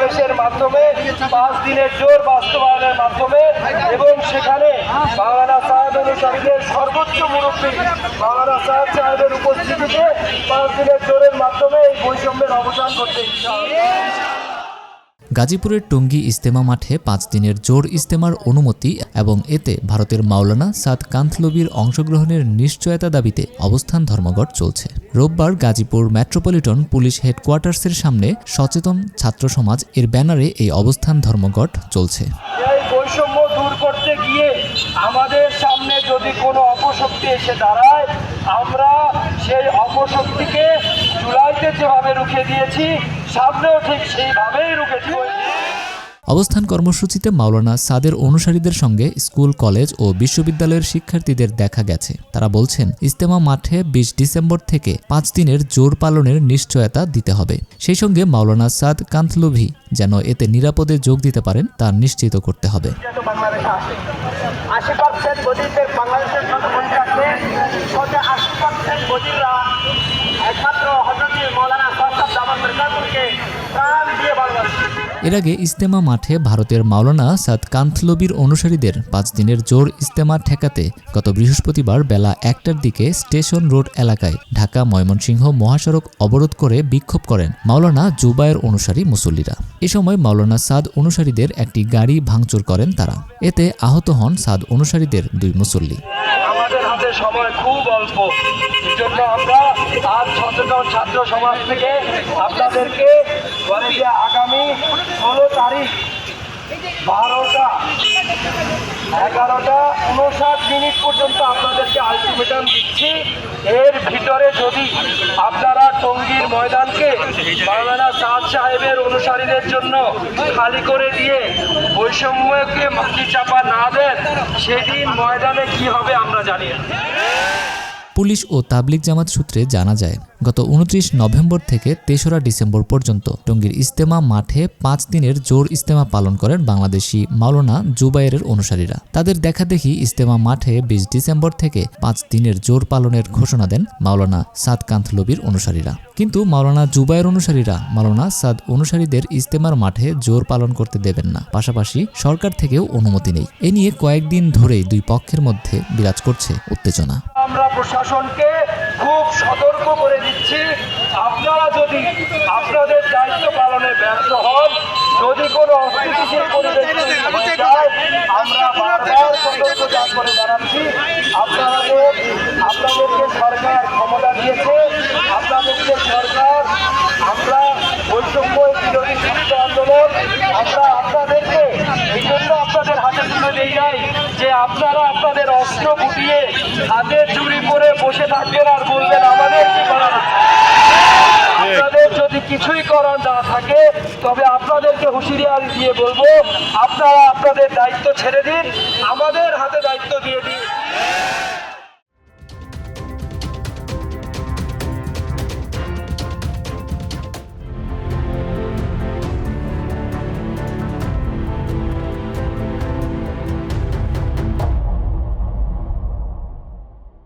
সমাবেশের মাধ্যমে 5 দিনের জোর বাস্তবায়নের মাধ্যমে এবং সেখানে মাওলানা সাহেব অনুসারীদের সর্বোচ্চ মুরব্বী মাওলানা সাহেবের উপস্থিতিতে 5 দিনের জোরের মাধ্যমে এই বৈষম্যের অবসান করতে গাজীপুরের টঙ্গী ইজতেমা মাঠে 5 দিনের জোর ইজতেমার অনুমতি এবং এতে ভারতের মাওলানা সাদ কান্থলবির অংশগ্রহণের নিশ্চয়তা দাবিতে অবস্থান ধর্মঘট চলছে। রোববার গাজীপুর মেট্রোপলিটন পুলিশ হেডকোয়ার্টার্সের সামনে সচেতন ছাত্র সমাজ এর ব্যানারে এই অবস্থান ধর্মঘট চলছে। এই বৈষম্য দূর করতে গিয়ে আমাদের সামনে যদি কোনো অপশক্তি এসে দাঁড়ায়, আমরা সেই অপশক্তিকে জুলাইতে যেভাবে রুখে দিয়েছি সামনেও ঠিক সেইভাবেই রুখে দিব। অবস্থান কর্মসূচিতে মাওলানা সাদের অনুসারীদের সঙ্গে স্কুল, কলেজ ও বিশ্ববিদ্যালয়ের শিক্ষার্থীদের দেখা গেছে। তারা বলছেন, ইজতেমা মাঠে 20 ডিসেম্বর থেকে 5 দিনের জোর পালনের নিশ্চয়তা দিতে হবে। সেই সঙ্গে মাওলানা সাদ কান্থলভি যেন এতে নিরাপদে যোগ দিতে পারেন তা নিশ্চিত করতে হবে। এর আগে ইজতেমা মাঠে ভারতের মাওলানা সাদ কান্থলবির অনুসারীদের 5 দিনের জোর ইজতেমা ঠেকাতে গত বৃহস্পতিবার বেলা 1টার দিকে স্টেশন রোড এলাকায় ঢাকা ময়মনসিংহ মহাসড়ক অবরোধ করে বিক্ষোভ করেন মাওলানা জুবায়ের অনুসারী মুসল্লিরা। এ সময় মাওলানা সাদ অনুসারীদের একটি গাড়ি ভাঙচুর করেন তারা। এতে আহত হন সাদ অনুসারীদের 2 মুসল্লি। আমাদের হাতে সময় খুব অল্প, এজন্য আমরা আজ সচেতন ছাত্র সমাজ থেকে আপনাদেরকে বলে যে আগামী 16 তারিখ 11:59 পর্যন্ত আপনাদেরকে আলটিমেটাম দিচ্ছি। এর ভিতরে যদি আপনারা টঙ্গীর ময়দানকে মাওলানা সাদ সাহেবের অনুসারীদের জন্য খালি করে দিয়ে বৈষম্যকে মাটি চাপা না দেন, সেদিন ময়দানে কি হবে আমরা জানি না। পুলিশ ও তাবলিগ জামাত সূত্রে জানা যায়, গত 29 নভেম্বর থেকে 3রা ডিসেম্বর পর্যন্ত টঙ্গীর ইজতেমা মাঠে 5 দিনের জোর ইজতেমা পালন করেন বাংলাদেশি মাওলানা জুবায়েরের অনুসারীরা। তাদের দেখাদেখি ইজতেমা মাঠে 20 ডিসেম্বর থেকে 5 দিনের জোর পালনের ঘোষণা দেন মাওলানা সাদ কান্থলবির অনুসারীরা। কিন্তু মাওলানা জুবায়ের অনুসারীরা মাওলানা সাদ অনুসারীদের ইজতেমার মাঠে জোর পালন করতে দেবেন না, পাশাপাশি সরকার থেকেও অনুমতি নেই। এ নিয়ে কয়েকদিন ধরেই 2 পক্ষের মধ্যে বিরাজ করছে উত্তেজনা। আমরা প্রশাসনকে খুব সতর্ক করে দিচ্ছি, আপনারা যদি আপনাদের দায়িত্ব পালনে ব্যর্থ হন, যদি কোনো অস্থিতিশীল পরিবেশ হয়ে যায়, আমরা বারবার সতর্ক করে জানাচ্ছি, আপনাদেরকে সরকার ক্ষমতা দিয়েছে, আপনাদেরকে সরকার, আমরা বৈষম্য বিরোধী ছাত্র আন্দোলন, আমরা আপনাদেরকে এই জন্য আপনাদের হাতে তুলে দিয়ে যাই যে আপনারা আপনাদের অস্ত্র গুটিয়ে হাতে চুরি করে বসে থাকবেন আর বলবেন আমাদের কি করার। আপনাদের যদি কিছুই করার না থাকে তবে আপনাদেরকে হুঁশিয়ারি দিয়ে বলবো, আপনারা আপনাদের দায়িত্ব ছেড়ে দিন, আমাদের হাতে দায়িত্ব দিয়ে দিন।